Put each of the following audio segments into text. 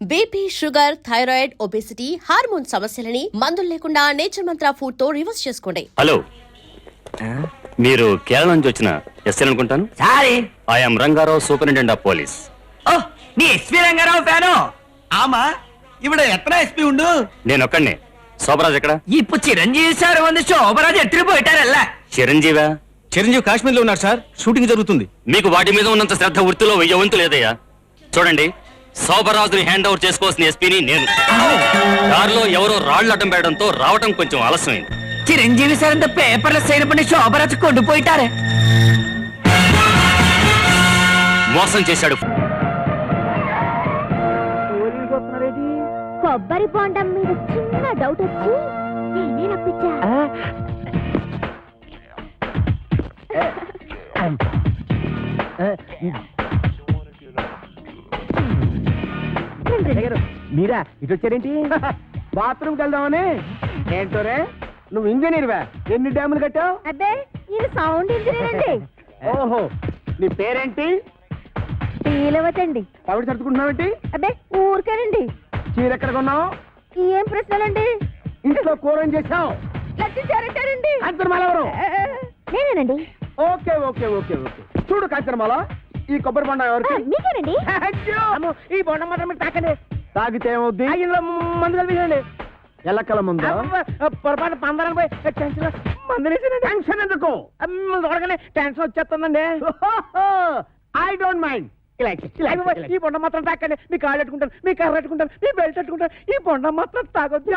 BP, sugar, thyroid, obesity, hormone సమస్యలని మందులు లేకుండా నేచర్ మంత్ర ఫుడ్ తో రివర్స్ చేసుకోండి. హలో, మీరు కేరళ నుంచి వచ్చిన ఎస్ఐ అనుకుంటాను. Sorry, I'm Rangarao, superintendent of police. ఓ நீ எஸ்பி రంగారావు ఫ్యాను. ஆமா, இவட எத்தனை எஸ்பி உண்டு? నేను ఒక్కడినే. శోభరాజ్ ఎక్కడ? ఇప్పుడు చిరంజీవి సార్ వంద శోభరాజ్ ఎత్తుకు పోయిటారల్లా. చిరంజీవా? చిరంజీవి కాశ్మీర్ లో ఉన్నారు సార్, షూటింగ్ జరుగుతుంది. మీకు వాటి మీద ఉన్నంత శ్రద్ధ వృత్తిలో వెయ్యి వంతు లేదయ్యా. చూడండి, శోభరాజుని హ్యాండ్ ఓవర్ చేసుకోవాల్సిన ఎస్పీని నేను. దారిలో ఎవరో రాళ్లు అడ్డం పెట్టడంతో రావటం కొంచెం ఆలస్యమైంది. చిరంజీవి సార్ అంత పేపర్ల సైన్ శోభరాజ్ కొండు పోయిటారే. మోసం చేశాడు. కొబ్బరి బొండం మీద చిన్న డౌట్ వచ్చి నేనే రప్పించా. మీరా ఇటు వచ్చారేంటి? బాత్రూమ్కి వెళ్దామని. ఏంటోరే, నువ్వు ఇంజనీర్వా? ఎన్ని డ్యాములు కట్టావు? అబ్బే, ఇది సౌండ్ ఇంజనీర్ అండి. ఓహో, నీ పేరేంటి? పీలవతండి. పవిడి సర్దుకుంటున్నావేంటి? అబ్బే, ఊరికేనండి. చీర ఎక్కడ కొన్నావు? ఏం ప్రశ్నలండి? ఇంట్లో కూర ఏం చేసావు? లచ్చించారంటారండి. కాంచనమాల ఎవరు? నేనేనండి. Okay okay okay okay. చూడు కాంచనమాల, ఈ కొబ్బరి బొండ ఎవరికి? మీకేనండి. ఈ బొండ మాత్రం మీరు తాకండి. తాగితే ఏమవుద్ది? ఇందులో మందు కలిపేయండి. ఎల్లక్కల ముందు పొరపాటు పందరాలు పోయి టెన్షన్ ఎందుకు? టెన్షన్ వచ్చేస్తుందండి. I don't mind. ఈ బొండ మాత్రం తాకండి. మీ కాళ్ళు పెట్టుకుంటాను, మీ కర్ర పెట్టుకుంటాను, మీ బెల్ట్ పెట్టుకుంటాను. ఈ బొండ మాత్రం తాగొద్దు.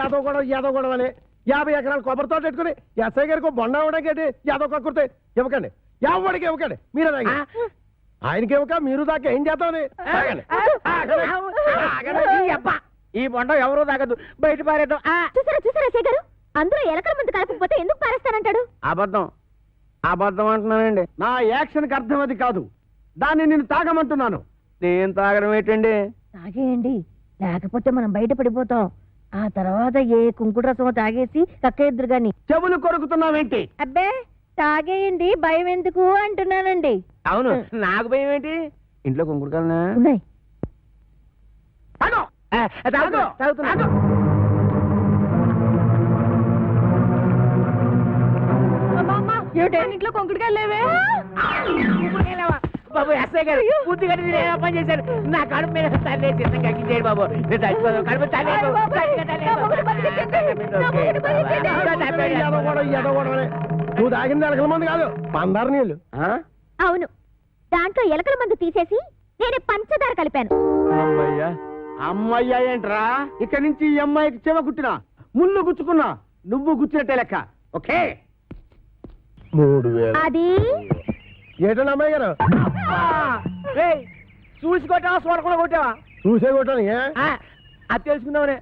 యాదవ గొడవని 50 ఎకరాల కొబ్బరి తోట పెట్టుకుని ఎస్ఐ గారికి బొండ ఇవ్వడానికి యాదవ్ కక్కుర్తే ఇవ్వకండి. ఎవరికి ఇవ్వకండి. మీరే తాగి ఆయనకి ఇవ్వక మీరు దాకా ఏం చేద్దామని. ఈ బొండ ఎవరో తాగదు, బయట పారేద్దాం. చూసారా చూసారా శేఖర్ గారు, అందరూ ఎలకల ముందు కలపకపోతే ఎందుకు పారేస్తానంటాడు? అబద్ధం అబద్ధం అంటున్నానండి. నా యాక్షన్కి అర్థం అది కాదు. దాన్ని నేను తాగమంటున్నాను. నేను తాగడం ఏంటండి? తాగేయండి, లేకపోతే మనం బయట పడిపోతాం. ఆ తర్వాత ఏ కుంకుడు రసమో తాగేసి కక్కేద్దరు గాని. చెవులు కొరుకుతున్నావేంటి? అబ్బే, తాగేయండి, భయం ఎందుకు అంటున్నానండి. అవును, నాకు భయం ఏంటి? ఇంట్లో కుంకుడుకాయలనా ఉన్నాయి. ఇంట్లో కొంకుడుకాయలు లేవే. బాబు ఎస్ఐ గారు బుద్ధి కట్టి పని చేశారు. నా కడుపు మీద తల్లి కక్కించేయండి బాబు. కడుపు నువ్వు తాగింది ఎలకల మంది కాదు, పందారు నీళ్ళు. అవును, దాంట్లో ఎలకల మందు తీసేసి నేనే పంచదార కలిపాను. అమ్మయ్యా అమ్మయ్యా ఏంట్రా? ఇక్కడి నుంచి ఈ అమ్మాయికి చెవ కుట్టినా, ముళ్ళు గుచ్చుకున్నా, నువ్వు గుచ్చినట్టే లెక్క. ఓకే, 3000. అది ఏటండి అమ్మాయి గారు? చూసి కొట్టావా, చూడకుండా కొట్టావా? చూసే కొట్టాను. అది తెలుసుకుందామనే.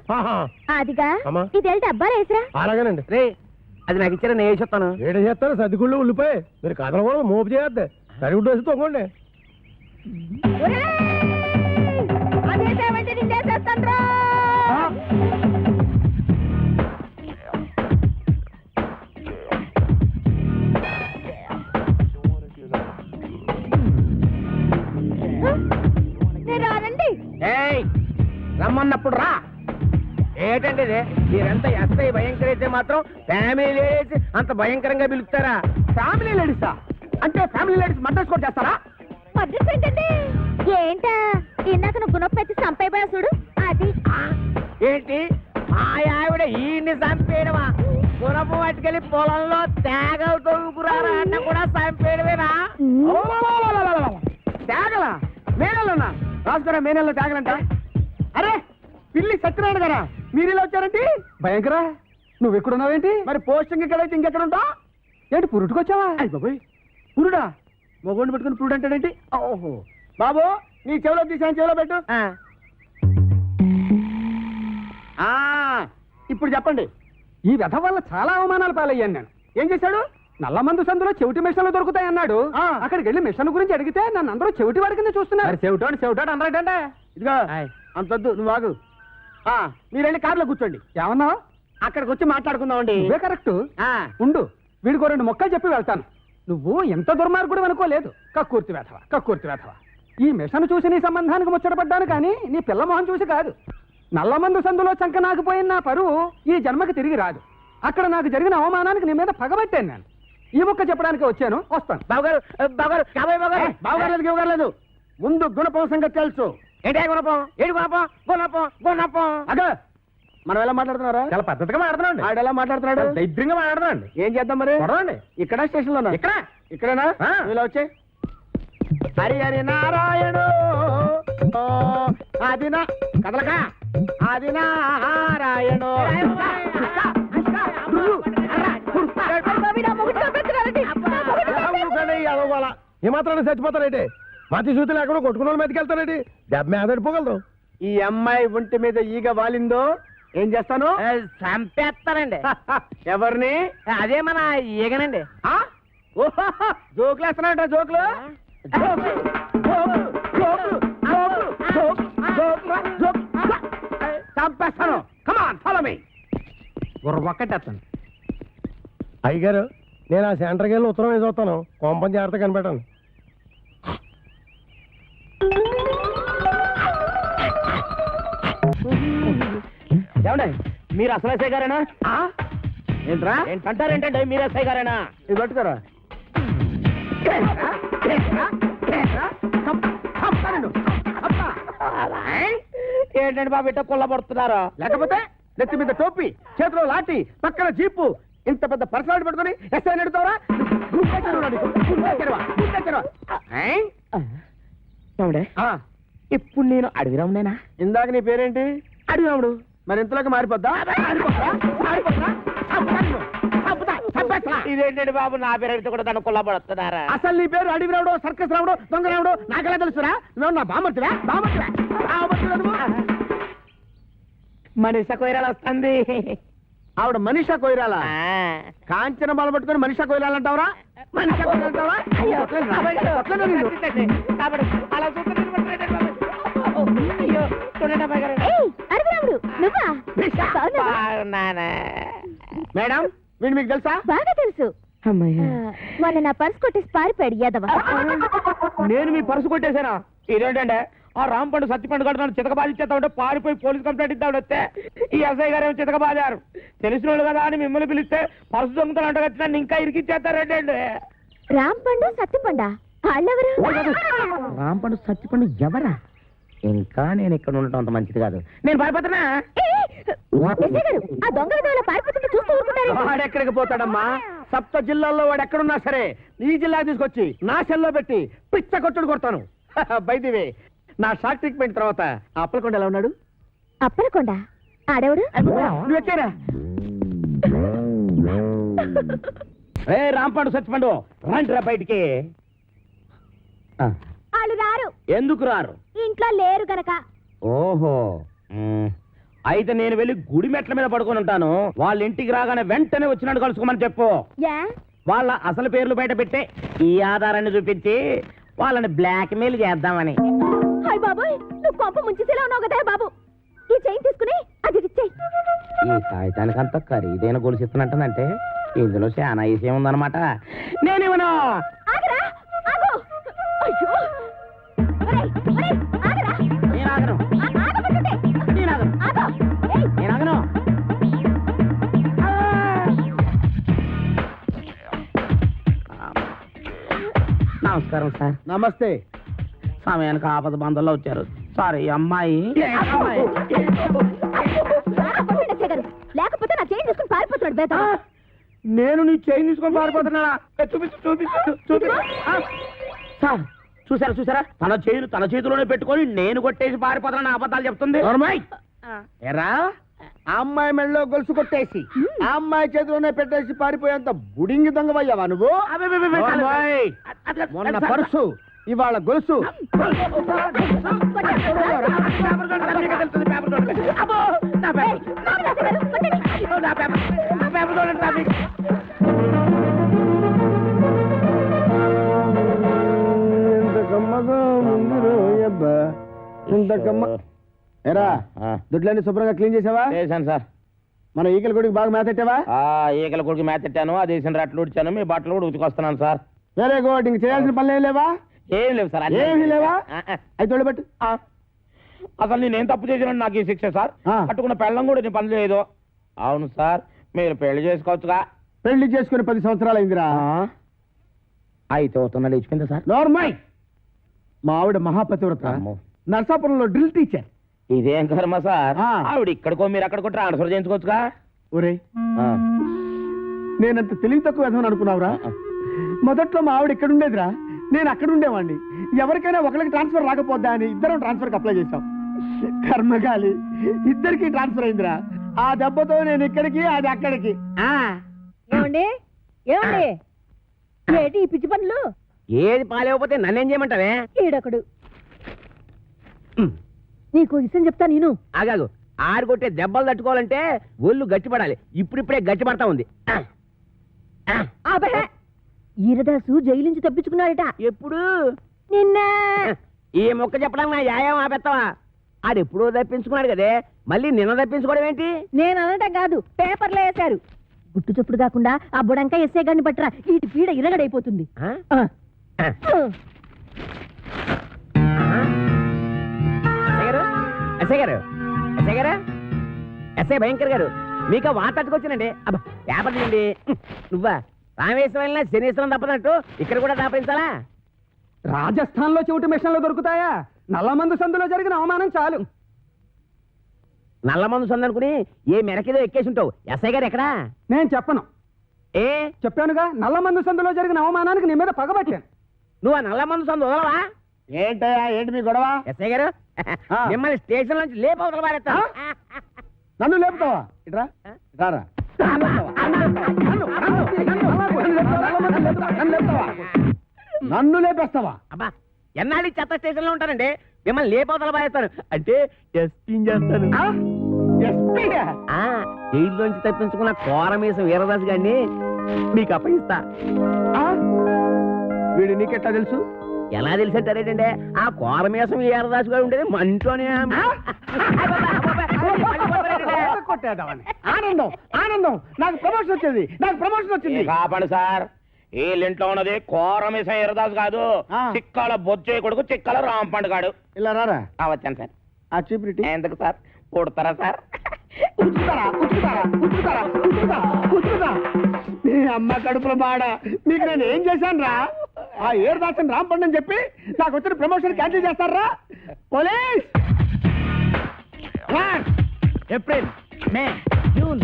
అదిగా, ఇది వెళ్తే అబ్బాయి వేసిరా. అలాగేనండి. రే, అది నాకు ఇచ్చారా, నేను వేసేస్తాను. ఏట చేస్తాను? సర్దిగుళ్ళు ఉల్లిపోయి మీరు కథలు కూడా మోపు చేయద్దు. సరిగుడ్డు వేసి తొంగండి. రమ్మన్నప్పుడు రా. ఏంటండి ఇది? మీరెంత ఎస్ఐ భయంకర అయితే మాత్రం ఫ్యామిలీ లేడీస్ అంత భయంకరంగా పిలుస్తారా? ఫ్యామిలీ లేడీసా? అంటే ఫ్యామిలీ లేడీస్ మర్డర్స్ కూడా చేస్తారా? మర్డర్స్ ఏంటండి? ఏంటా ఇందాక నువ్వు గుణపెట్టి చంపైపోయా చూడు, అది. ఏంటి మా ఆవిడ ఈయన్ని చంపేయడమా? గుణపు పట్టుకెళ్ళి పొలంలో తేగలు తొలుకురారా అన్న కూడా చంపేయడమేనా? తేగలా? మేనల్లోనా? రాసుకురా, మేనల్లో తేగలంట. అరే, పిల్లి సత్యనారాయణ గారా, మీరు ఇలా వచ్చారండి? భయంకరా, నువ్వు ఎక్కడున్నావేంటి? మరి పోస్టింగ్ ఎక్కడైతే ఇంకెక్కడ ఉంటా ఏంటి? పురుటుకొచ్చావా? అయ్యి బాబోయ్, పురుడా? మొగోడిని పెట్టుకుని పురుడు అంటాడేంటి? ఓహో బాబు, నీ చెవిలో తీసాను, చెవిలో పెట్టు. ఇప్పుడు చెప్పండి. ఈ వ్యధ వల్ల చాలా అవమానాలు పాలయ్యాను నేను. ఏం చేశాడు? నల్లమందు సందులో చెవిటి మిషన్లు దొరుకుతాయన్నాడు. అక్కడికి వెళ్ళి మిషన్ గురించి అడిగితే నన్ను అందరూ చెవిటి వాడి కింద చూస్తున్నారు. చెవిటాడు అన్నాడంటే. ఇదిగో అంతొద్దు, నువ్వు ఆగు. మీరు వెళ్ళి కార్లో కూర్చోండి. ఏమన్నావు? అక్కడికి వచ్చి మాట్లాడుకుందామండి. ఇవే కరెక్ట్. ఉండు, వీడికో 2 మొక్కలు చెప్పి వెళ్తాను. నువ్వు ఎంత దుర్మార్గుడు అనుకోలేదు. కక్కుర్తి వేధవా, కక్కుర్తి వేధవా. ఈ మిషన్ చూసి నీ సంబంధానికి ముచ్చటపడ్డాను కానీ నీ పిల్ల మొహం చూసి కాదు. నల్లమందు సందులో చంక నాకుపోయిన నా పరువు ఈ జన్మకి తిరిగి రాదు. అక్కడ నాకు జరిగిన అవమానానికి నీ మీద పగబట్టాను నేను. ఈ ముక్క చెప్పడానికి వచ్చాను, వస్తాను. బావగారు బావగారు కాబోయే బావగారు బావగారు ఇవ్వగలేదు. ముందు గుణపం సంగతి తెలుసు. ఏంటే గుణపం? ఏడు గుణపం? గుణపం గుణపం అగా మనం ఎలా మాట్లాడుతున్నారా? చాలా పద్ధతిగా మాట్లాడుతున్నాడు. ఆడు ఎలా మాట్లాడుతున్నాడు? దైద్యంగా మాట్లాడుతున్నాడు. ఏం చేద్దాం మరి? చూడండి, ఇక్కడ స్టేషన్ లో ఇక్కడేనా? ఇలా వచ్చే హరి హరి నారాయణు అది నా కదలక అది నారాయణు. ఏమాత్రాన్ని చచ్చిపోతారేంటి? మతి సూతులు ఎక్కడో కొట్టుకున్న మీదకి వెళ్తారేంటి? దెబ్బ మీద పడిపోగలదు. ఈ అమ్మాయి ఒంటి మీద ఈగ వాలిందో ఏం చేస్తాను? చంపేస్తానండి. ఎవరిని? అదే మన ఈగనండి. జోకులు వేస్తున్నాడ? జోకులు చంపేస్తాను. Come on follow me. ఒక్కటేస్తాను. అయ్యగారు, నేను ఆ సెంటర్కి వెళ్ళి ఉత్తరం వేసి వస్తాను. కోంపం జాగ్రత్త కనిపెట్టాను. ఏమండి, మీరు అసలు ఎస్ఐ గారేనా? ఏంట్రా ఏంటంటారేంటండి? మీరు ఎస్ఐ గారేనా? ఇది పట్టుకోరా. ఏంటండి బాబు ఇట్ట కొల్లబడుతున్నారా? లేకపోతే నెత్తి మీద టోపీ, చేతిలో లాఠీ, పక్కన జీపు, ఇంత పెద్ద పర్సనాలిటీ పట్టుకొని ఎస్ఐ నడుతావరా? ఇప్పుడు నేను అడవిరామునేనా? ఇందాక నీ పేరేంటి? అడవిరాముడు. మరి ఇంతలోకి మారిపోద్దా? ఇదేంటండి బాబు, నా పేరు కూడా దాన్ని కొల్లబడుతున్నారా? అసలు నీ పేరు అడవి రావుడు, సర్కస్ రావుడు, దొంగ రావుడు నాకెలా తెలుసురా? నువ్వు నా బామర్తివా? మనిషి కొయ్యాలి వస్తుంది. ఆవిడ మనిషా కొయ్యాలా? కాంచన బాల పట్టుకొని మనిషా కొయ్యాలంటావరా? మనిషా కొయ్యాలంటావరా? మేడం, వీడు మీకు తెలుసా? బాగా తెలుసు. మొన్న నా పర్స్ కొట్టేసి పారిపోయాడు యాదవ. నేను మీ పర్సు కొట్టేశానా? ఇదేంటంటే ఆ రాంపండు సత్తిపండు గడు నన్ను చితకబాజీ చేస్తా ఉంటే పారిపోయి పోలీస్ కంప్లైంట్ ఇద్దాడు వస్తే ఈ ఎస్ఐ గారు ఏమో చితకబాజారు. తెలిసిన వాళ్ళు కదా అని మిమ్మల్ని పిలిస్తే పర్సు దొంగతనంట వచ్చిన ఇంకా ఇరికిచ్చేస్తారేంటండి? రాంపండు సత్తిపండా వాళ్ళెవరు? రాంపండు సత్తిపండు ఎవరా? ఇంకా నేను ఇక్కడ ఉండటం అంత మంచిది కాదు. నేను పారిపోతున్నా. ఆ దొంగల దొంగల పారిపోతుంటే చూస్తూ ఊరుకుంటారు. వాడెక్కడికి పోతాడమ్మా? సప్త జిల్లాల్లో వాడు ఎక్కడున్నా సరే ఈ జిల్లా తీసుకొచ్చి నా సెల్లో పెట్టి పిచ్చ కొట్టుడు కొడతాను. బైదివే, నా షాక్ ట్రీట్మెంట్ తర్వాత అప్పలకొండ ఎలా ఉన్నాడు? అప్పలకొండ ఆడెవడు? నువ్వు వచ్చారా? రే రాంపండు సత్తిపండు రండిరా బయటికి. వాళ్ళు రారు. ఎందుకు రారు? ఇంట్లో లేరు గనక. ఓహో, అయితే నేను వెళ్ళి గుడి మెట్ల మీద పడుకొని ఉంటాను. వాళ్ళ ఇంటికి రాగానే వెంటనే వచ్చినట్టు కలుసుకోమని చెప్పు. వాళ్ళ అసలు పేర్లు బయట పెట్టే ఈ ఆధారాన్ని చూపించి వాళ్ళని బ్లాక్ మెయిల్ చేద్దామని. హాయ్ బాబోయ్, నువ్వు కొంప ముంచేసేలా ఉన్నావు కదా బాబు. ఈ చైన్ తీసుకుని అది ఇచ్చేయ్. ఈ కాగితానికి అంత ఖరీదైన గొలుసు ఇస్తున్నట్టుందంటే ఇందులో చాలా విషయం ఉందన్నమాట. నేనేమన్నా ఆగరా, ఆగు. అయ్యో, ఒరేయ్, ఒరేయ్, ఆగరా. నేను ఆగను. ఆగమంటుంటే. నేను ఆగను. ఆగు. ఏయ్, నేను ఆగను. నమస్కారం సార్. నమస్తే. సమయానికి ఆపద బంధంలో వచ్చారు. సారీ అమ్మాయి. లేకపోతే నా చైన్ తీసుకుని పారిపోతాడు బేట. నేను నీ చైన్ తీసుకొని పారిపోతున్నా. చూపించు చూపించు చూపించు. సార్ చూసారా చూసారా, తన చేతిలోనే పెట్టుకొని నేను కొట్టేసి పారిపోతానని అబద్ధాలు చెప్తుంది. ఎరా, ఆ అమ్మాయి మెళ్ళలో గొలుసు కొట్టేసి ఆ అమ్మాయి చేతిలోనే పెట్టేసి పారిపోయేంత బుడింగి దొంగవయ్యావా నువ్వు? అమ్మాయి, మొన్న పర్సు, ఇవాళ గొలుసు. ఎరా, దుడ్లన్నీ శుభ్రంగా క్లీన్ చేసావా? చేశాను సార్. మన ఈకల గుడికి బాగా మేతెట్టావా? ఈకల కొడుకు మేతెట్టాను, అది వేసిన రట్లు ఉడిచాను, మీ బట్టలు కూడా ఉతికొస్తున్నాను సార్. Very good. ఇంక చేయాల్సిన పనులు ఏం లేవా? ఏం లేవు సార్ ఏమీ లేవా అయితే తోడబెట్టు అసలు నేనేం తప్పు చేసినా నాకు ఈ శిక్ష సార్ ఆ. పట్టుకున్న పెళ్ళం కూడా నేను పని లేదు. అవును సార్, మీరు పెళ్లి చేసుకోవచ్చుగా. పెళ్లి చేసుకుని 10 సంవత్సరాలు అయిందిరా. అయితే అవుతున్నా లేచిపోయిందా సార్? నార్మల్. మా ఆవిడ మహాపతివ్రత, అమ్మో. నర్సాపురంలో డ్రిల్ టీచర్. ఇదేం కర్మ సార్, ఆ. ఆవిడ ఇక్కడికో మీరు అక్కడికో ట్రాన్స్ఫర్ చేయించుకోవచ్చుగా. ఒరే, నేనంత తెలివి తక్కువ విధమని అనుకున్నావురా? మొదట్లో మా ఆవిడ ఇక్కడ ఉండేదిరా, నేను అక్కడ ఉండేవాడిని. ఎవరికైనా ఒకరికి ట్రాన్స్ఫర్ రాకపోద్దా అని ఇద్దరం ట్రాన్స్ఫర్కి అప్లై చేశాం. కర్మగాలి, ఇద్దరికి ట్రాన్స్ఫర్ అయిందిరా. ఆ దెబ్బతో నేను ఇక్కడికి, అది అక్కడికి. ఏమండి ఏమండి ఏంటి ఈ పిచ్చి పనులు? ఏది పాలేకపోతే నన్నేం చేయమంటావే? ఈడొకడు. నీకు విషయం చెప్తా నేను. ఆగాగు, ఆరు కొట్టే దెబ్బలు తట్టుకోవాలంటే ఒళ్ళు గట్టిపడాలి. ఇప్పుడిప్పుడే గట్టిపడతా ఉంది. అబ్బే! ఈరదాసు జైలు నుంచి తప్పించుకున్నాడట. ఎప్పుడు? నిన్న. ఈ మొక్క చెప్పడానికి నా యాయం ఆపెత్తావా? ఆడెప్పుడో తప్పించుకున్నాడు కదే, మళ్ళీ నిన్న తప్పించుకోవడం ఏంటి? నేను అనటం కాదు, పేపర్లో వేశారు. గుట్టు చప్పుడు కాకుండా ఆ బుడంకా ఎస్ఏ గారిని పట్టరా, ఈ పీడ ఇరగడైపోతుంది. ఆ? ఆ. ఎస్ఐ గారు, ఎస్ఐ గారు, ఎస్ఐ భయంకర్ గారు, మీకు వార్త తట్టుకొచ్చానండి. అబ్బా, పేపర్ చేయండి. నువ్వా రామేశ్వరం వెళ్ళినా శనీశ్వరం తప్పనట్టు ఇక్కడ కూడా దాపించాలా? రాజస్థాన్ లో చెవిటి మిషన్లు దొరుకుతాయా? నల్లమందు సందులో జరిగిన అవమానం చాలు. నల్ల మందు సందనుకుని ఏ మెరకేదో ఎక్కేసి ఉంటావు. ఎస్ఐ గారు ఎక్కడా? నేను చెప్పను. ఏ చెప్పానుగా, నల్లమందు సందులో జరిగిన అవమానానికి నీ మీద పగబట్టాను. నువ్వు ఆ నల్ల మందు సందు వదలవా? ఏంటయ్యా, ఏంటి మీ గొడవ? ఎస్ఐ గారు, మిమ్మల్ని స్టేషన్ నుంచి లేపవతల పారేస్తా. నన్ను లేపుతావా? ఇట్రా, రారా. నన్ను లేపేస్తావా? అబ్బా, ఎన్నాళ్ళు ఈ చెత్త స్టేషన్ లో ఉంటానండి, మిమ్మల్ని లేపవతల పారేస్తాను. అంటే టెస్టింగ్ చేస్తాను. జైల్లోంచి తప్పించుకున్న కోరమీసం వీరదాస్ గారిని మీకు అప్పగిస్తా. వీడు నీకెట్టా తెలుసు? ఎలా తెలిసంటారేటండి, ఆ కోరమీసం వీరదాస్ గారు ఉండేది మా ఇంట్లోనే. కొట్టేద్దామని. ఆనందం, ఆనందం, నాకు ప్రమోషన్ వచ్చింది, నాకు ప్రమోషన్ వచ్చింది. కాపాడు సార్, వీళ్ళింట్లో ఉన్నది కోరమీసం వీరదాస్ కాదు, చిక్కాల బొచ్చే కొడుకు చిక్కాల రాంపండు గాడు. ఇలా రారా. వచ్చాను సార్. ఆ చీపురిటి ఎందుకు సార్? కొడతారా సార్? ఉతుకుతారా, ఉతుకుతారా, ఉతుకుతారా, ఉతుకుతా, ఉతుకుతా. మీ అమ్మ కడుపుల బాడ, మీకు నేను ఏం చేశాను రా? ఆ ఏరుదాసన్ రాంపండు అని చెప్పి నాకు వచ్చిన ప్రమోషన్ క్యాన్సిల్ చేస్తారా? పోలీస్! ఏప్రిల్, మే, జూన్.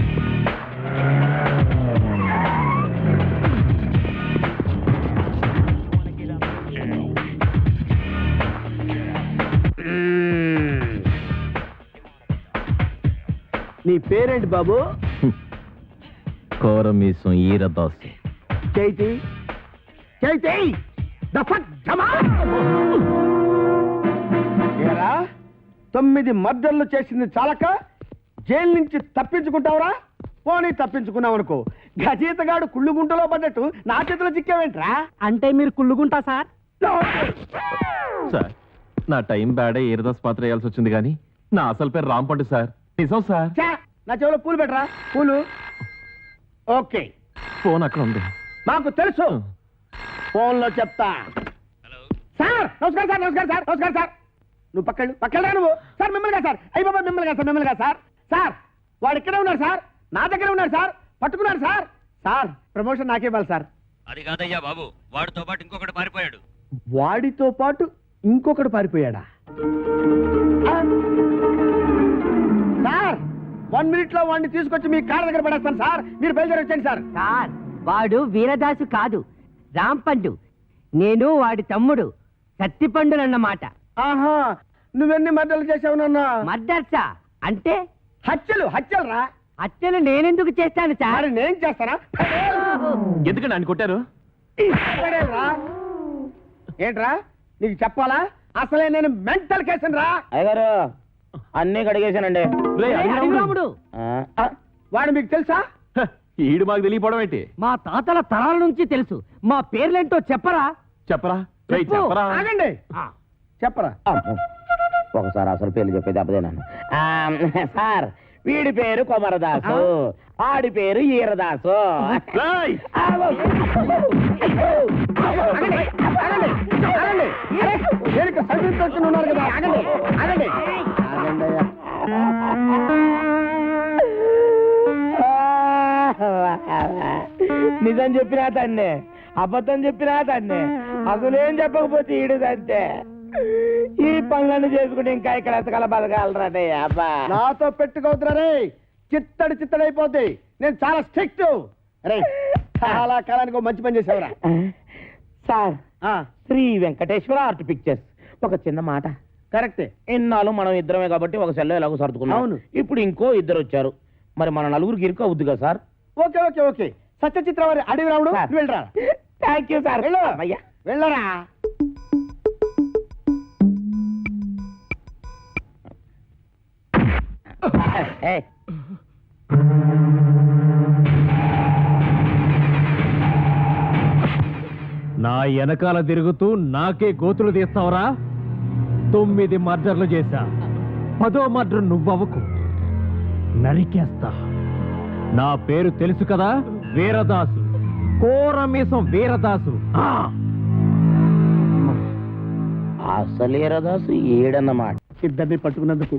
నీ పేరేంటి బాబు? కోరమీసం ఈరదాసు. చైతి, చైతి, ఏరా, 9 మర్డర్లు చేసింది చాలక జైలు నుంచి తప్పించుకుంటావురా? పోనీ తప్పించుకున్నావు అనుకో, గజీతగాడు కుళ్ళుగుంటలో పడ్డట్టు నా చేతిలో చిక్కావేంట్రా? అంటే మీరు కుళ్ళుకుంటా సార్? సార్, నా టైం బ్యాడే ఈరదాస్ పాత్ర వేయాల్సి వచ్చింది కానీ నా అసలు పేరు రాంపండు సార్. నిజం సార్. ఛే, నా చెవిలో పూలు పెట్టరా, పూలు. ఓకే, ఫోన్ అక్కడ ఉంది. మాకు తెలుసు, ఫోన్లో చెప్తా. సార్ నమస్కారం, సార్ నమస్కారం, సార్ నమస్కారం, సార్. నువ్వు పక్కడా నువ్వు. సార్ మిమ్మల్ని సార్, అయ్యి బాబా మిమ్మల్ని సార్, మిమ్మల్ని సార్. సార్ వాడు ఇక్కడే ఉన్నాడు సార్, నా దగ్గర ఉన్నాడు సార్, పట్టుకున్నాడు సార్. సార్ ప్రమోషన్ నాకే ఇవ్వాలి సార్. అది కాదయ్యా బాబు, వాడితో పాటు ఇంకొకటి పారిపోయాడు. వాడితో పాటు ఇంకొకడు పారిపోయాడా? ఆ? సార్ 1 minute లో వాడిని తీసుకొచ్చి మీ కార్ దగ్గర పడేస్తాను సార్, మీరు బయలుదేరి వచ్చండి సార్. సార్, వాడు వీరదాసు కాదు, రాంపండు. నేను వాడి తమ్ముడు కత్తిపండునన్నమాట. ఆహా, నువ్వెన్ని మర్డర్లు చేసావు నాన్న? మర్డర్సా అంటే? హత్యలు, హత్యలు రా. హత్యలు నేనెందుకు చేస్తాను సార్? మరి నేను చేస్తానా? ఎందుకండి ఆయన కొట్టారు? రా. ఏంట్రా నీకు చెప్పాలా? అసలే నేను మెంటల్ కేసు రా. అయ్యగారు, అన్నీ కడిగేశానండి. రేయ్, అది రాముడు. రాముడు, వాడు మీకు తెలుసా? హ, ఈడు మాకు తెలియపోవడం ఏంటి? మా తాతల తరాల నుంచి తెలుసు. మా పేర్లేంటో చెప్పరా? చెప్పరా? రేయ్, చెప్పు. చెప్పరా? ఆగండి, చెప్పరా. ఒకసారి అసలు పేర్లు చెప్పేది అబ్బదేనాను. సార్, వీడి పేరు కొమరదాసు, ఆడి పేరు ఈరదాసు. ఏయ్! ఆగండి, ఆగండి, ఆగండి. దేనికి సర్వీస్ పెట్టుకుని ఉన్నారు కదా, ఆగండి, ఆగండి. ఆగండి అయ్యా. నిజం చెప్పినా తన్నే, అబద్ధం చెప్పినా తన్నే, అసలేం చెప్పకపోతే ఈడుదంతే. ఈ పనులన్నీ చేసుకుంటే ఇంకా ఇక్కడ ఎంతకాల బతకాలరాడే అబ్బా. నాతో పెట్టుకోవద్దురా రే, చిత్తడి నేను చాలా స్ట్రిక్ట్. రే చాలా కాలానికి మంచి పని చేసావురా. Sir, Shri Venkateswara art pictures ఒక చిన్న మాట. కరెక్టే. ఇన్నాళ్ళు మనం ఇద్దరమే కాబట్టి ఒక సెల్లో ఎలాగో సర్దుకున్నాం. అవును. ఇప్పుడు ఇంకో ఇద్దరు వచ్చారు, మరి మన నలుగురికి ఇరుకు అవుద్ది కదా sir. Okay okay okay. Satyachitra వారి అడవి రాముడు, సార్. నువ్వు వెళ్ళరా. Thank you sir. వెళ్ళు. అయ్యా వెళ్ళరా. నా వెనకాల తిరుగుతూ నాకే గోతులు తీస్తావురా? 9 మర్డర్లు చేశా, 10వ మర్డర్ నువ్వవకు, నరికేస్తా. నా పేరు తెలుసు కదా, వీరదాసు, కోరమీసం వీరదాసు. అసలు ఈరదాసు ఏడన్నమాట. ఇద్దరిని పట్టుకున్నందుకు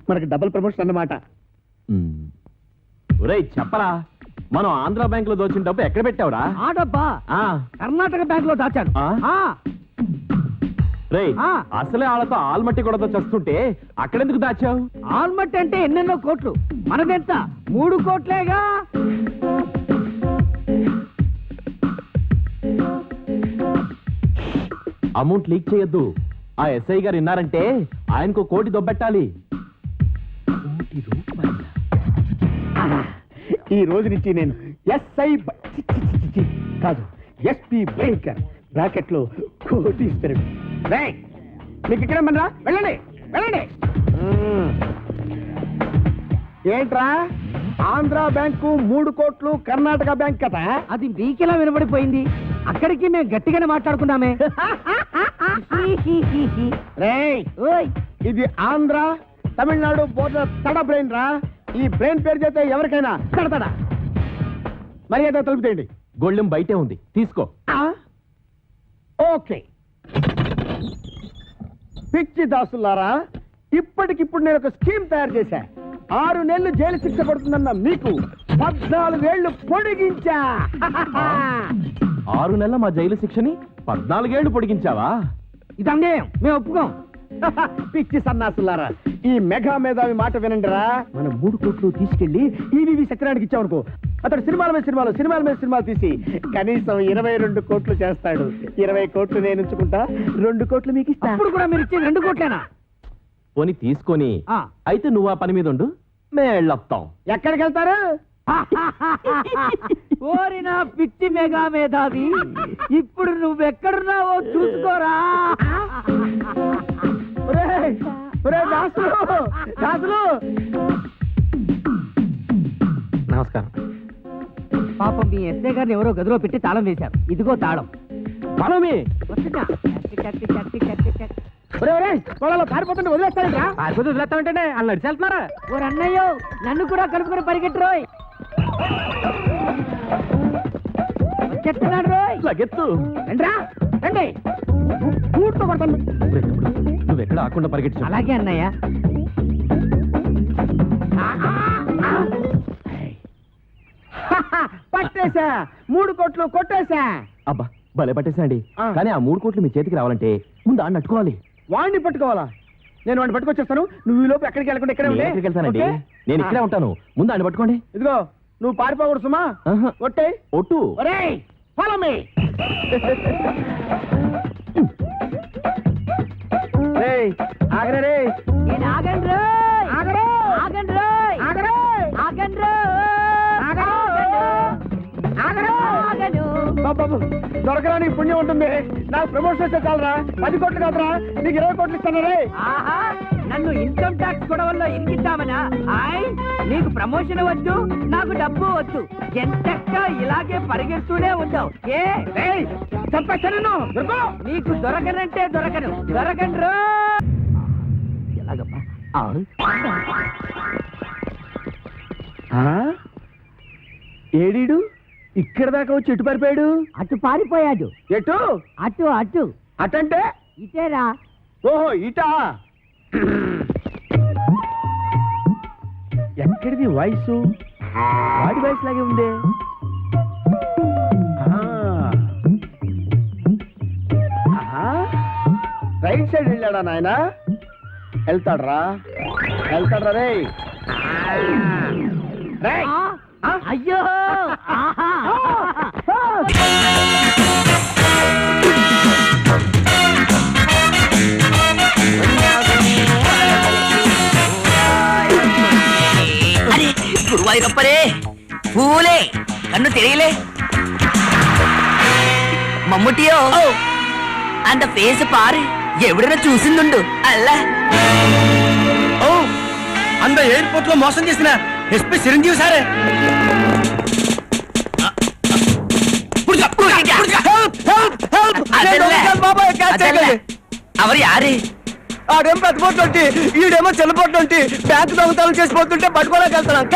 మనకి డబుల్ ప్రమోషన్ అన్నమాట. ఒరేయ్ చెప్పరా, మనం ఆంధ్ర బ్యాంక్ లో దోచిన డబ్బు ఎక్కడ పెట్టావురా? ఆ డబ్బా ఆ, కర్ణాటక బ్యాంక్ లో దాచాను. ఆ? రేయ్ అసలే వాళ్ళతో ఆల్మట్టి కూడా చస్తుంటే అక్కడెందుకు దాచావు? ఆల్మట్ అంటే ఎన్నెన్నో కోట్లు, మనదెంత 3 కోట్లేగా. అమౌంట్ లీక్ చేయొద్దు. ఆ ఎస్ఐ గారు విన్నారంటే ఆయనకు 1 కోటి దొబ్బెట్టాలి. ఈ రోజు నుంచి నేను ఎస్ఐ కాదు, ఎస్పీ భయంకర్, బ్రాకెట్ లో కోటీశ్వరుడు. రేయ్, మీకు ఇక్కడ మనరా, వెళ్ళండి వెళ్ళండి. ఏంట్రా, ఆంధ్ర బ్యాంకు 3 కోట్లు, కర్ణాటక బ్యాంక్ కదా. అది మీకెలా వినబడిపోయింది? అక్కడికి మేము గట్టిగానే మాట్లాడుకున్నామే. రేయ్, ఓయ్, ఇది ఆంధ్ర తమిళనాడు బోర్డర్ తడ బ్రెయిన్ రా. ఈ బ్రెయిన్ పేరు చేస్తే ఎవరికైనా తడతడా. మర్యాద తలుపుతేయండి. గొళ్ళెం బయటే ఉంది, తీసుకో. ఓకే. పిచ్చి దాసులారా, ఇప్పటికిప్పుడు నేను ఒక స్కీమ్ తయారు చేశా. 6 నెలలు జైలు శిక్ష పడుతుందన్న మీకు 14 ఏళ్లు పొడిగించా. 6 నెలల మా జైలు శిక్షని 14 ఏళ్లు పొడిగించావా? ఇది అన్యాయం, మేము ఒప్పుకోం. పిచ్చి సన్నాసులారా, ఈ మెగా మేధావి మాట వినండిరా. మనం 3 కోట్లు తీసుకెళ్లి ఈవీవి సత్యనారాయణకి ఇచ్చామనుకో, అతడు సినిమాల మీద సినిమాలు తీసి కనీసం 22 కోట్లు చేస్తాడు. 20 కోట్లు నేను ఉంచుకుంటా, 2 కోట్లు మీకు ఇస్తా. అప్పుడు కూడా మీరు ఇచ్చేది 2 కోట్లేనా? పోని తీసుకొని అయితే నువ్వు ఆ పని మీద ఉండు, మేళ్ళొస్తాం. ఎక్కడికి వెళ్తారు? ఓరినా పిచ్చి మెగా మేధావి, ఇప్పుడు నువ్వెక్కడున్నావో చూసుకోరా. ఒరేయ్, ఒరేయ్ దాసులు, దాసులు. నమస్కారం. పాపం మీ ఎస్ఐ గారిని ఎవరో గదిలో పెట్టి తాళం వేశారు. ఇదిగో తాళం. పనమి వస్తున్నా. ఒరేయ్, పొలాల్లో పారిపోతుంటే వదిలేస్తారా? పారిపోతే వదిలేస్తామంటే వాళ్ళు నడిచి వెళ్తున్నారా? ఓ అన్నయ్యో, నన్ను కూడా కలుపుకొని పరిగెట్టురోయ్. వచ్చేస్తున్నాడు రోయ్. లగెత్తు. రండ్రా, రండి. ఊరుతో కొడతాను. నువ్వెక్కడ ఆకుండా పరిగెట్టు. అలాగే అన్నయ్య. పట్టేశా, 3 కోట్లు కొట్టేశా. అబ్బా భలే పట్టేసండి. ఆ. కానీ ఆ 3 కోట్లు మీ చేతికి రావాలంటే ముందు ఆడిని అట్టుకోవాలి. వాడిని పట్టుకోవాలా? నేను వాడిని పట్టుకొచ్చేస్తాను. నువ్వు ఈ లోపు ఎక్కడికి వెళ్ళకుండా ఇక్కడే నేను ఉండే. ఎక్కడికి వెళ్తానండి? ఓకే? నేను ఇక్కడే ఉంటాను. ముందు ఆడిని పట్టుకోండి. ఇదిగో, నువ్వు పారిపోకూడదు సుమా. ఆహా. ఒట్టే. ఒట్టు. ఒరేయ్, follow me. రేయ్, ఆగరా రేయ్. నేను ఆగండి రోయ్. ఆగరా. ఆగండి రోయ్. ఆగరా. ఆగండి రోయ్. ఆగరా. ఆగరా. ఆగను. బాబు, దొరకరా నీ పుణ్యం ఉంటుంది. నాకు ప్రమోషన్ వస్తే చాలరా. 10 కోట్లు కాదురా, నీకు 20 కోట్లు ఇస్తాను రే. ఆహా, నన్ను ఇన్కమ్ ట్యాక్స్ గొడవల్లో ఇరికిద్దామనా? ఆయ్, నీకు ప్రమోషన్ వద్దు, నాకు డబ్బు వద్దు. ఎంతక్క ఇలాగే పరిగెడుతూనే ఉందావు. ఏ రేయ్, చంపేస్తాను నిన్ను. దొరుకు. నీకు దొరకనంటే దొరకను. దొరకండి రో. ఎలాగమ్మా? ఏడీడు ఇక్కడ దాకా వచ్చి ఎటు పారిపోయాడు? అటు పారిపోయాడు. ఎటు? అటు అటు అటంటే? ఇటేరా. ఓహో ఇటా. ఎక్కడిది వాయిస్? వాడి వాయిస్ లాగే ఉందే. రైట్ సైడ్ వెళ్ళాడా నాయన? వెళ్తాడ్రా రే. అయ్యో అరే గురువాయూరప్పరే పూలే కన్ను తెరియలే మమ్ముటియో అంత ఫేస్ పారు ఎవడైనా చూసిందుండు అల్లా అంత ఎయిర్పోర్ట్ లో మోసం చేసిన ఎస్పీ చిరంజీవి సారే. అవరు యారే ఆడేం పెద్దపోతుంటే ఈడేమో చెల్లపోతుంటే బ్యాంకు దొంగతనం చేసిపోతుంటే పట్టుకోలేకెళ్తున్నాం.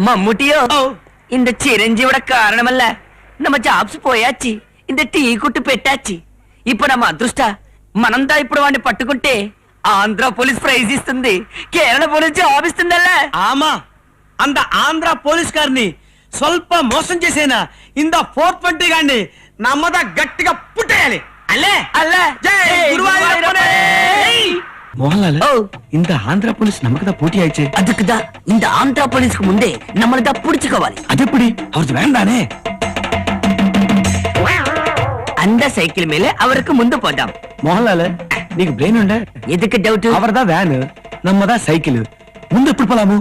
మమ్ముటియో இந்த చిరంజీవుడ కారణమల్ల நம்ம జాబ్స్ పోయాచి இந்த టీ కుట్టు పెట్టాచి ఇప్పుడు நம்ம అదృష్ట మనంతా ఇప్పుడు వాడిని పట్టుకుంటే ఆంధ్ర పోలీస్ ప్రైజ్ ఇస్తుంది, కేరళ పోలీస్ జాబ్ ఇస్తుందల్లా. ఆమా అంత ఆంధ్ర పోలీస్ గారిని స్వల్ప మోసం చేసేనా ఇంత 420 గాని నమ్మద గట్టిగా పుట్టేయాలి. అల్లే అల్లా జై గురువాయూరప్పనే. మోహన్లాల్ இந்த ஆந்திரா போலீஸ் நமக்கு தான் போட்டி ஆயிடுச்சு. அதுக்குதான் இந்த ஆந்திரா போலீஸ்க்கு முந்தே நம்மள தான் புடிச்சுக்கோవాలి. அது எப்படி? அவருக்கு வேண்டானே. அந்த சைக்கிள் மேல அவருக்கு முந்து போட்டாம். మోహన్లాల్ నీకు బ్రెయిన్ ఉండే? எதுக்கு டவுட்? அவர்தான் வேன், நம்ம தான் சைக்கிள். ముందు ఎప్పుడు పోలాము?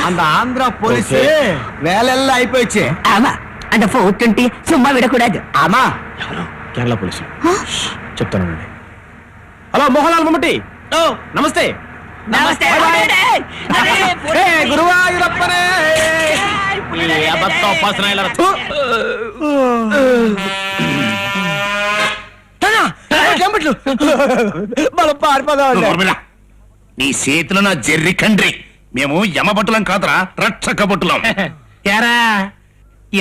அந்த ஆந்திரா போலீஸ் வேலையெல்லாம் అయిపోయిచ్చే. ஆமா அந்த 420 சும்மா விடக்கூடாது. ఆమా కేరళ పోలీసు చెప్తానండి. హలో మోహన్లాల్ మమ్మటి. ఓ నమస్తే. నమస్తే. ఏ గురువాయూరప్పనే. ఈ అబద్ధ ఉపాసన ఇలా థు. తనా జంబట్లు బల పారిపోదాం. నీ చేతిలో నా జెర్రి కండ్రి. మేము యమబట్టులం కాదురా, రక్షక బట్టులం. యారా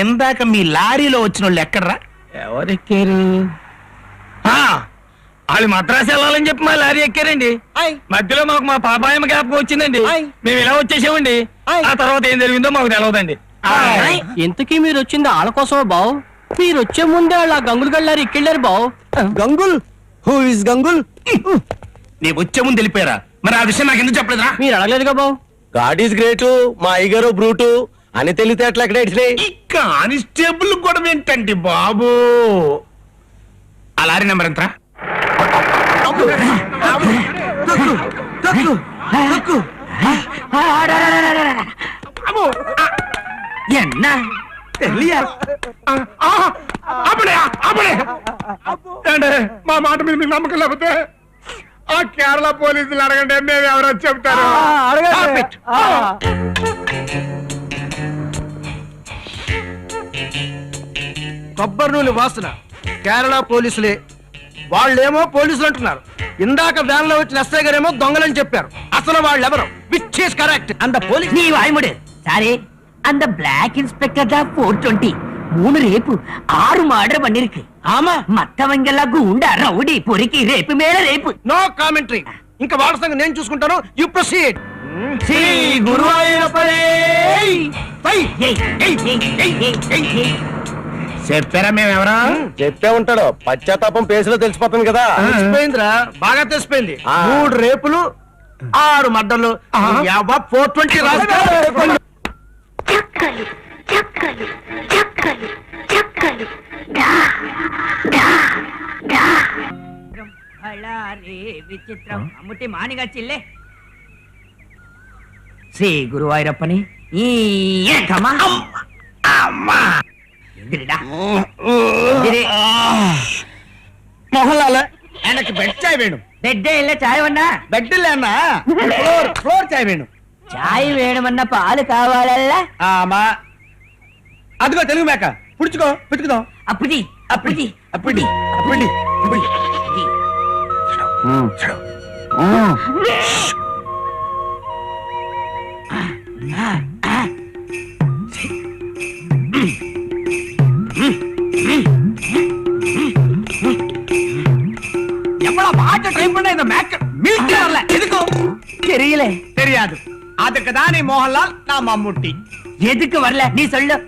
ఇందాక మీ లారీలో వచ్చిన వాళ్ళు ఎక్కడ్రా? ఎవరెక్కారు? వాళ్ళు మద్రాసు వెళ్ళాలని చెప్పి మా లారీ ఎక్కారండి. మధ్యలో మాకు మా పాపాయమ్మ జ్ఞాపకం వచ్చిందండి. మేము ఇలా వచ్చేసామండి. ఆ తర్వాత ఏం జరిగిందో మాకు తెలియదండి. ఇంతకీ మీరు వచ్చింది వాళ్ళ కోసమా బావు? మీరు వచ్చే ముందే వాళ్ళ గంగులు గళ్ళారు ఇక్కెళ్ళారు బావు. గంగుల్ హూ ఇస్ గంగుల్? నీ వచ్చే ముందు వెళ్ళిపోయారా? మరి ఆ విషయం నాకు ఎందుకు చెప్పలేదా? మీరు అడగలేదుగా బావు. గాడ్ ఈస్ గ్రేట్, మా అయ్యగారు బ్రూటు అని తెలితే అట్లా ఎక్కడ ఇచ్చినాయి. కానిస్టేబుల్ కూడా ఏంటండి బాబు? ఆ లారీ నెంబర్ ఎంత? ఎన్నా మా మాట మీద మీకు నమ్మకం లేకపోతే ఆ కేరళ పోలీసులు అడగండి, మేము ఎవరో చెప్తారు. కొబ్బరి నూనె వాసన కేరళ పోలీసులే. వాళ్ళేమో పోలీసులు అంటున్నారు. ఇందాక వ్యాన్ లో వచ్చిన ఎస్ఐ గారేమో దొంగలని చెప్పారు. అసలు వాళ్ళు ఎవరు? Which is correct? అంత పోలీస్ நீ வாய்முடு சாரே. அந்த பிளாக் இன்ஸ்பெக்டர் தான் 420 3 ரேப்பு 6 மர்டர் பண்ணிருக்கு. ఆమా மத்தவங்க எல்லாம் குண்டா ரவுடி பொறுக்கி ரேப்பு மேல ரேப்பு. No commentary. ఇంకా వాళ్ళ సంగతి నేను చూసుకుంటాను. You proceed. శ్రీ గురువాయూరప్పనే. చెప్పారా మేము ఎవరో? చెప్పే ఉంటాడు. పశ్చాత్తాపం పేసులో తెలిసిపోతుంది కదా. తెలిసిపోయిందిరా, బాగా తెలిసిపోయింది. 3 రేపులు 6 మర్డర్లు. 420 రాస్తారు. చక్కలు చక్కలు చక్కలు చక్కలు డా డా డా. అలారే విచిత్రం అమ్ముటి మానిగా చిల్లే. శ్రీ గురువాయూరప్పని ఈ ఏకమా అమ్మా ఎదిరిడా ఎదిరి. మొహలాల எனக்கு బెడ్ చాయ్ వేణు. బెడ్డే ఇల్ల చాయ్ వన్నా బెడ్ లేనా? ఫ్లోర్ చాయ్ వేణు. చాయ్ వేయడమన్న పాలు కావాలల్లా. ఆమా అదిగో తెలుగు మేక. పుడుచుకో పుచ్చుకుదాం. అప్పుది అప్పుది అప్పుది అప్పుడి అప్పుడి. எவ்வளவு பாட்டு டைப் பண்ண இந்த மேக் மில்க் வரல எதுக்கு தெரியல. தெரியாது. அதுக்கு தான் நீ மோகன்லால் நான் மம்முட்டி. எதுக்கு வரல நீ சொல்லு.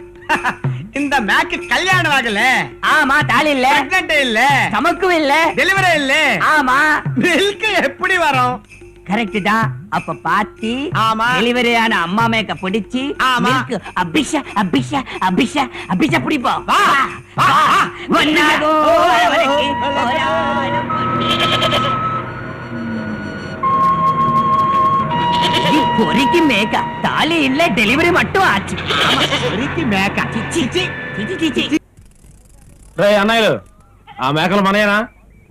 இந்த மேக் கல்யாணம் ஆகல, ஆமா தாலி இல்ல, பிரெக்னன்ட் இல்ல, சமக்கும் இல்ல, டெலிவரி இல்ல. ஆமா மில்க் எப்படி வரும்? கரெக்ட் தான். அப்ப பாத்தி ஆமா. டெலிவரி ஆன அம்மா மேக்க பிடிச்சி ஆமா. மில்க் அபிஷா அபிஷா அபிஷா அபிஷா பிடிப்போம். வா, வா, வா. ஒன்னாகோ அரவணைக்கு போராடும் பொறிக்கு மேக்கா தாலி இல்ல, டெலிவரி மட்டும் ஆச்சு. பொறிக்கு மேக்கா. சிச்சி சிச்சி சிச்சி. రే అన్నయ్యలు, ఆ మేకలు మనయేనా?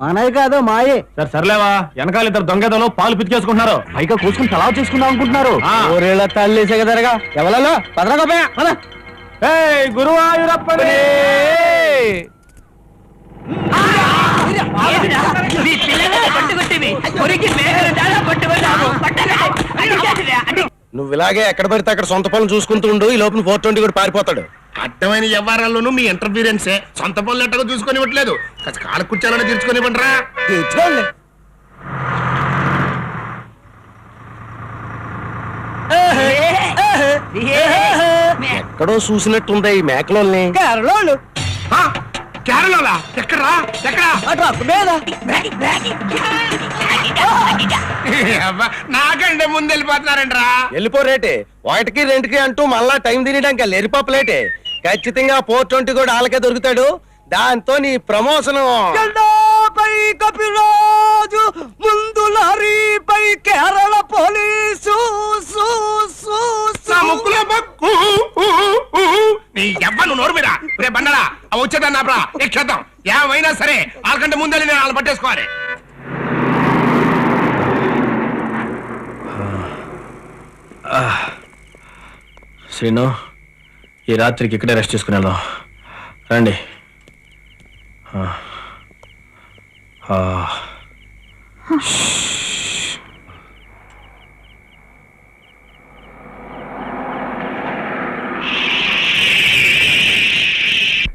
మనవి కాదు మాయే. సరే సర్లేవా, వెనకాల 2 దొంగదలు పాలు పితికేసుకుంటున్నారు. పైగా కూసుకుని తలా చేసుకుందాం అనుకుంటున్నారు. ఊరేళ్ళ తల్లేసే కదరగా ఎవరలో పదరకపోయా పద. గురువాయూరప్పనే. ఏదిరా? మీ పిల్లల్ని పట్టుకొట్టివి పొరికి మేకలు చాలా పట్టుకున్నాము. నువ్వు ఇలాగే ఎక్కడ పడితే అక్కడ సొంత పనులు చూసుకుంటూ ఉండు. ఈ లోపల 420 కూడా పారిపోతాడు. అడ్డమైన వ్యవహారాల్లోనూ మీ ఇంటర్ఫీరెన్సే. సొంత పనులు ఎట్టగా చూసుకొని ఇవ్వట్లేదు. కాళ్ళ కూర్చోాలని తీర్చుకొని ఇవ్వండిరా. తీర్చుకోండి. ఎక్కడో చూసినట్టుంది ఈ మేకలోల్ని. కేరళోళ్ళు కేరళలా? ఎక్కడా ఎక్కడా? ట్రక్ మీద. అబ్బా, నాకంటే ముందు వెళ్ళిపోతున్నారండి రా. వెళ్ళిపో రేటే. 1కి 2కి అంటూ మళ్ళా టైం తినడానికి లేరిపోపలేటే. ఖచ్చితంగా 420 కూడా వాళ్ళకే దొరుకుతాడు. దాంతో నీ ప్రమోషను. పై కపిరాజు ముందు లారీపై కేరళ పోలీసు. నా ముక్కులో నీ ఎవ్వను నోరు మీద రే బండరా. వచ్చేదాన్ని ఆపరా, ఎక్కేద్దాం. ఏమైనా సరే వాళ్ళకంటే ముందెళ్ళి నేను వాళ్ళు పట్టేసుకోవాలి. శ్రీను, ఈ రాత్రికి ఇక్కడే రెస్ట్ చేసుకుని వెళ్దాం రండి.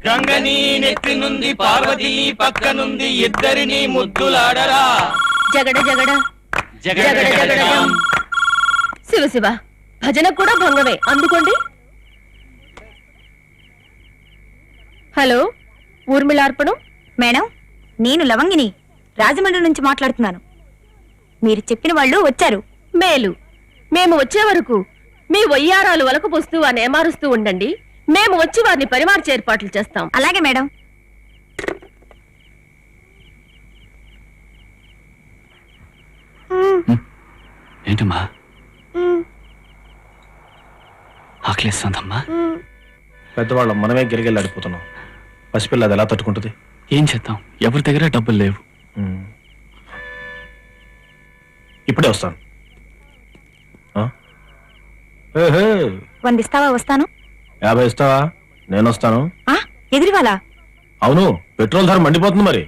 గంగని నెత్తినుంది పార్వతి పక్కనుంది ఇద్దరిని ముద్దులాడరా జగడ జగడ జగడ జగడం. శివ శివ భజన కూడా భంగమే, అందుకోండి. హలో, ఊర్మిళార్పణం. మేడం, నేను లవంగిని రాజమండ్రి నుంచి మాట్లాడుతున్నాను. మీరు చెప్పిన వాళ్ళు వచ్చారు. మేలు. మేము వచ్చే వరకు మీ వయ్యారాలు వలకపోస్తూ అని ఏమారుస్తూ ఉండండి. మేము వచ్చి వారిని పరిమార్చే ఏర్పాట్లు చేస్తాం. అలాగే మేడం. ఏంటమ్మా ఆకలిస్తుందమ్మా? పెద్దవాళ్ళం మనమే గిరిగిల్లాడిపోతున్నాం. పసిపిల్ల అది ఎలా తట్టుకుంటుంది? ఏం చేద్దాం, ఎవరి దగ్గర డబ్బులు లేవు. ఇప్పుడే వస్తాను. 100 ఇస్తావా? వస్తాను. 50 ఇస్తావా? నేను వస్తాను. ఎదిరివాలా? అవును, పెట్రోల్ ధర మండిపోతుంది మరి.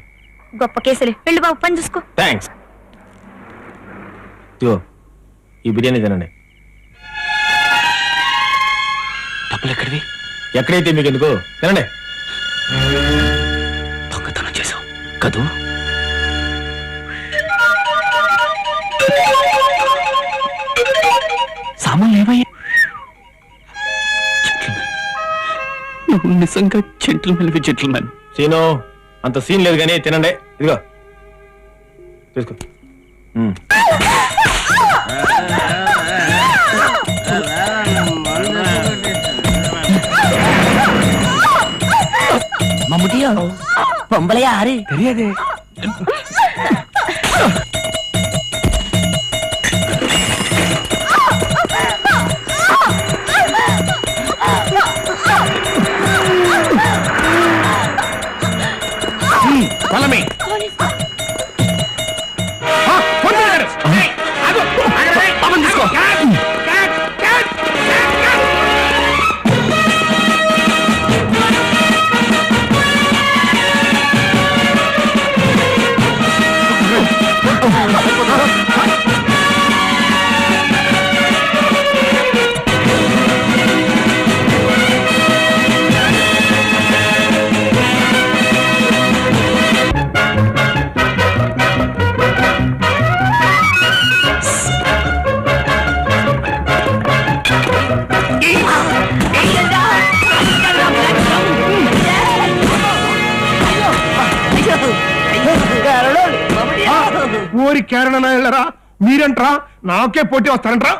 గొప్ప కేసులే. వెళ్ళి బాబు, పని చూసుకో. థ్యాంక్స్. ఈ బిర్యానీ తినండి. డబ్బులు ఎక్కడివి? ఎక్కడైతే మీకు ఎందుకు, తినండి. దొంగతనం చేసావు కదూ? సామాన్లు ఏమయ్యా? నువ్వు నిజంగా జెంటిల్మెన్ జెంటిల్మెన్. సీను, అంత సీన్ లేదు కానీ తినండి. ఇదిగో తీసుకో. మమ్ముటియో పొంబలే ఆరు తెలియదే. ఊరి కేరళ వెళ్ళరా మీరంట్రా, నాకే పోటీ వస్తారంట్రా.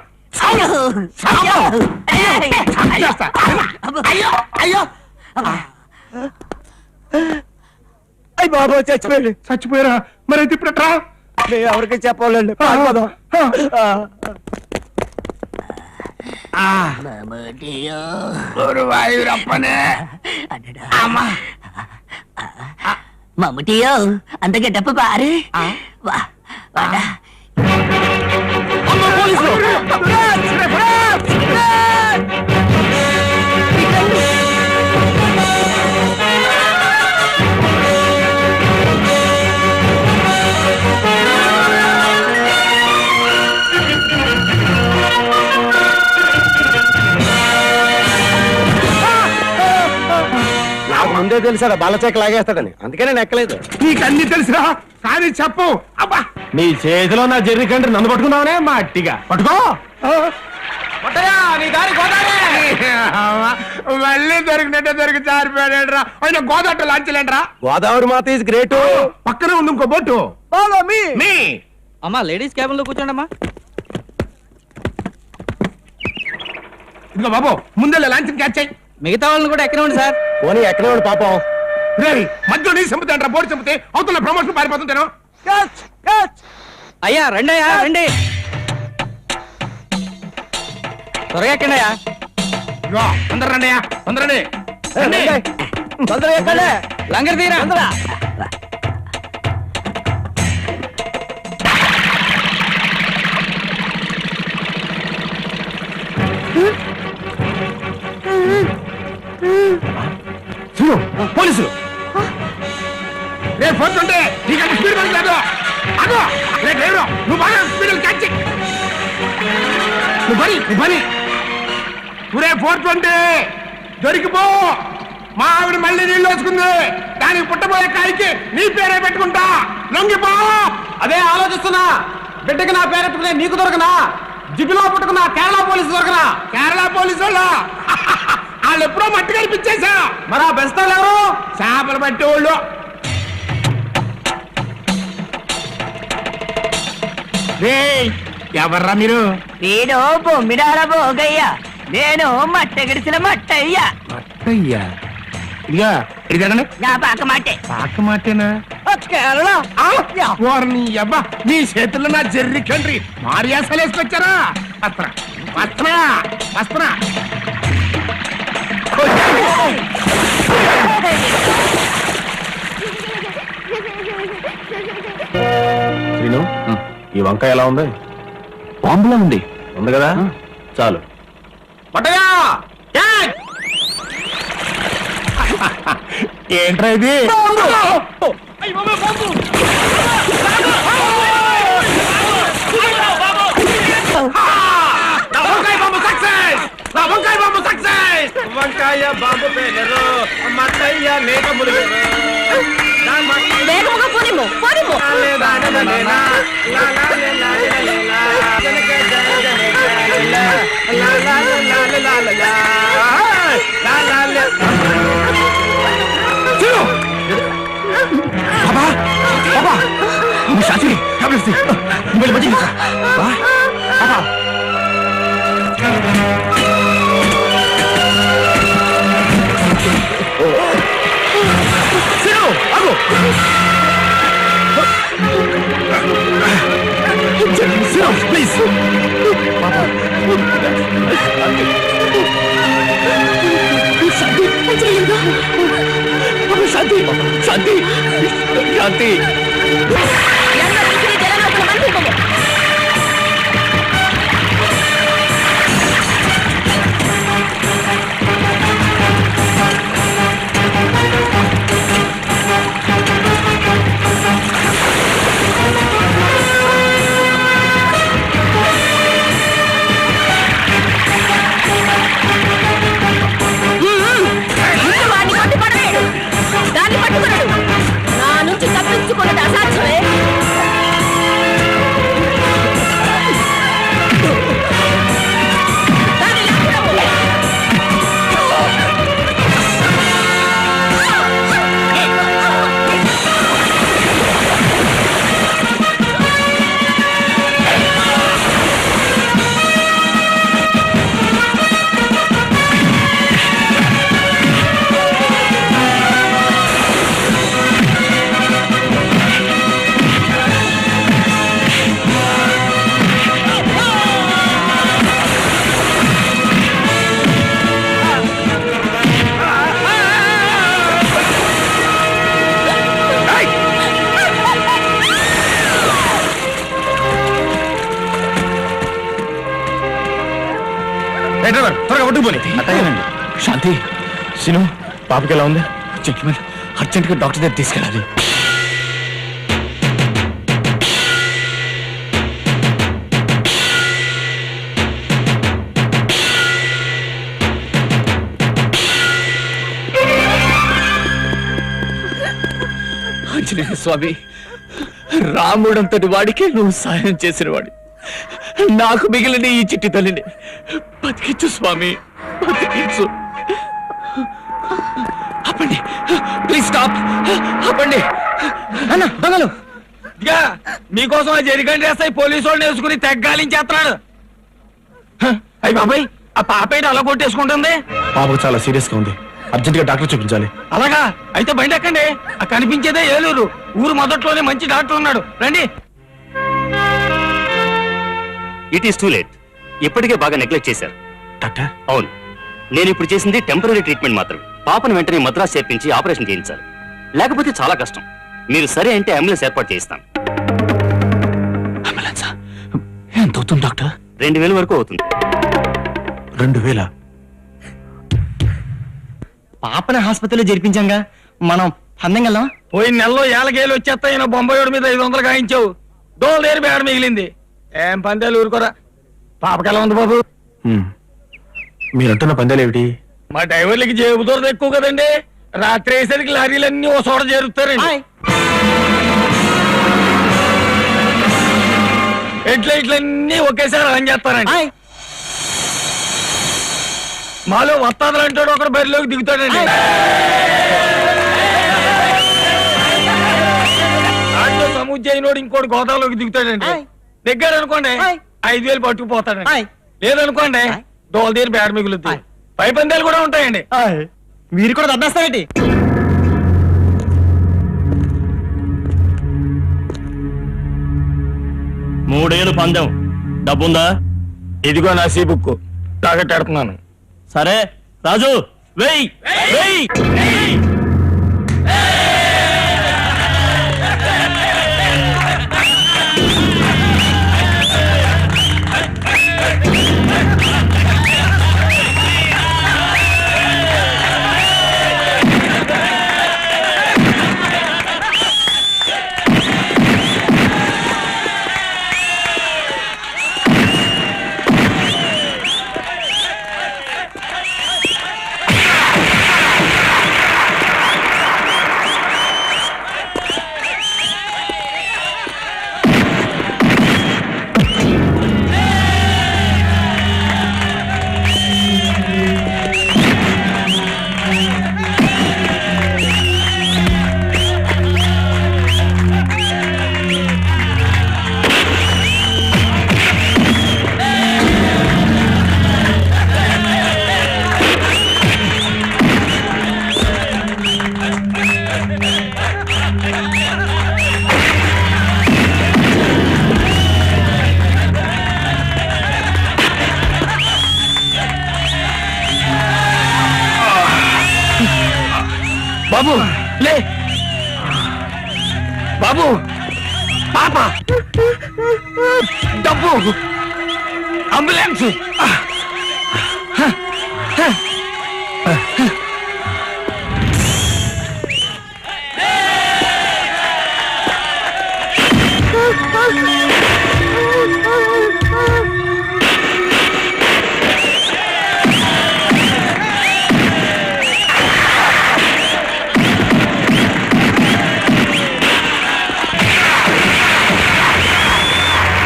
అయ్యి బాబు చచ్చిపోయాడు. చచ్చిపోయారా? మరి అయితే ఇప్పుడట్రా? ఎవరికి చెప్పవాలండి. మమ్ముటియో అంత గడ్డప్ప పారు. వాడా నాకు ముందే తెలుసాడా బాలచేక లాగేస్తాడని, అందుకే నేను ఎక్కలేదు. నీకు అన్ని తెలుసురా, కానీ చెప్పు. అబ్బా, నీ చేతిలో నా జెర్రీ కంటే నన్ను పట్టుకున్నావనే మా అట్టిగా పట్టుకో. మళ్ళీ దొరికినట్టే దొరికి జారిపోయాడరా. ఆయన గోదావరి లాంచలేంట్రా. గోదావరి మాత ఈజ్ గ్రేట్. పక్కనే ఉంది ఇంకో బోటు. మీ అమ్మా, లేడీస్ క్యాబిన్ లో కూర్చోండమ్మా. ఇదిగో బాబు, ముందే లాంచ్ క్యాచ్ అయ్యి. మిగతా వాళ్ళని కూడా ఎక్కనివ్వండి సార్. పోనీ ఎక్కడే పాపం. రేయ్, మధ్యలో నీ చంపుతాంట్రా, బోర్డు చంపితే అవుతున్న ప్రమోషన్ పారిపోతుంటేను. అయ్యా రండి, అయ్యా రండి, త్వరగా ఎక్కండి అయ్యా. ఇదిగో, అందరు రండి అయ్యా, అందరూ రండి. తొందరగా ఎక్కండి. లంగర్ తీరా. పోలీసులు రేపు పోతుంటే నీకంటే స్పీడ్ పడలేదు. అదో రేపు డ్రైవరు, నువ్వు బాగా స్పీడ్ క్యాచ్. నువ్వు పని రేపు 420 దొరికిపో. మా ఆవిడ మళ్ళీ నీళ్ళు వేసుకుంది. దానికి పుట్టబోయే కాయకి నీ పేరే పెట్టుకుంటా. లొంగిపో. అదే ఆలోచిస్తున్నా. బిడ్డకి నా పేరెట్టుకునే నీకు దొరకనా? జిబిలో పుట్టుకున్నా కేరళ పోలీసు దొరకనా? కేరళ పోలీసు వాళ్ళు ఎప్పుడో మట్టి కనిపించేశా. మరి ఆ బెస్తాలు ఎవరు? చేపలు పట్టే వాళ్ళు. ఎవర్రా మీరు? నేను బొమ్మిడాల భోగయ్య, నేను మట్ట గడిచిన మట్టయ్య. అయ్యా ఇదిగా ఇదిగండి. నా పాక మాటే పాక మాటేనా? కేరళ వారిని అబ్బా నీ చేతుల్లో నా జర్రి కండ్రి మారియాసలు వేసుకొచ్చారా? వస్త్ర వస్త్ర వస్త్ర శ్రీను, ఈ వంకాయ ఎలా ఉంది? బాంబులా ఉంది. ఉంది కదా, చాలు. పట్టయా ఏంట్రా ఇది? వంకాయ బాంబు పేలరు, మట్టయ్య లేక మురుగరు. వేగముగా పోనిమ్ము, పోనిమ్ము. శాంతి ప్లీజ్ శాంతి శాంతి శాంతి ಎಲ್ಲ ಬಿಸಿಲು ಜಲಮಟ್ಟದ ಮಂದಿರವು. వాడిని పట్టుకోవడం దాన్ని పట్టుకున్నాడు. నా నుంచి తప్పించుకున్నది అసాధ్యమే. దాన్ని లాక్కురావు. త్వరగా పట్టుకుపోయి. శాంతి సిను పాపకి ఎలా ఉంది? జెంట్మెన్ అర్జెంట్ గా డాక్టర్ దగ్గర తీసుకెళ్ళాలి. ఆంజనేయ స్వామి, రాముడంతటి వాడికి నువ్వు సాయం చేసిన వాడి, నాకు మిగిలిన ఈ చిట్టి తల్లిని బతికించు స్వామి, బతికించు. ఆపండి, ప్లీజ్ స్టాప్. ఆపండి అన్న, దొంగలు. మీకోసం ఆ జరిగండి వేస్తాయి పోలీసు వాళ్ళు వేసుకుని తెగ్గాలించేస్తున్నాడు. అయ్యి బాబాయ్, ఆ పాప ఏంటి అలా కొట్టేసుకుంటుంది? పాపకు చాలా సీరియస్ గా ఉంది, అర్జెంట్ గా డాక్టర్ చూపించాలి. అలాగా అయితే బండి ఎక్కండి. ఆ కనిపించేదే ఏలూరు. ఊరు మొదట్లోనే మంచి డాక్టర్ ఉన్నాడు, రండి. It is too late. ఇప్పటికే బాగా నెగ్లెక్ట్ చేశారు. డాక్టర్, అవును, నేను ఇప్పుడు చేసింది టెంపరీ ట్రీట్మెంట్ మాత్రమే. పాపను వెంటనే మద్రాసు చేర్పించి ఆపరేషన్ చేయించాలి. లేకపోతే చాలా కష్టం. మీరు సరే అంటే అంబులెన్స్ ఏర్పాటు చేయిస్తాను. అంబులెన్సా? ఎంత అవుతుంది డాక్టర్? 2000 వరకు అవుతుంది. 2000? పాపని హాస్పిటల్లో జరిపించాంగా, మనం పందెం గెలం. పోయిన నెలలో ఏళ్ళకేళ్ళు వచ్చేస్తాయి. బొంబాయి మీద 500 గాయించావు. డోల్ దేరి బేడ మిగిలింది. ఏం పందేలు ఊరుకోరా. పాపకి ఎలా ఉంది బాబు? మీరంటున్న పందాలు ఏమిటి? మా డ్రైవర్లకి జేబు దూరం ఎక్కువ కదండి. రాత్రి అయ్యేసరికి లారీలన్నీ ఓ చోట చేరుతారండి. ఇట్లన్నీ ఒకేసారి ఆన్ చేస్తారండి. మాలో వస్తాదులు అంటాడు, ఒకడు బరిలోకి దిగుతాడండి. దాంట్లో సముజ్జయినోడు ఇంకోటి గోదావరిలోకి దిగుతాడండి. దిగ్గాడు అనుకోండి 5,000 పట్టుకుపోతాడండి. లేదనుకోండి దోల తీరు బేడ మిగులుద్ది. పై పందాలు కూడా ఉంటాయండి. మీరు కూడా దబ్బేస్తారండి. మూడేళ్ళు పందెం. డబ్బుందా? ఇదిగో నా సీ బుక్ తాగట్టేడుతున్నాను. సరే రాజు వెయ్ వెయ్. బాబు లే బాబు, పాప, డబ్బు, అంబులెన్స్.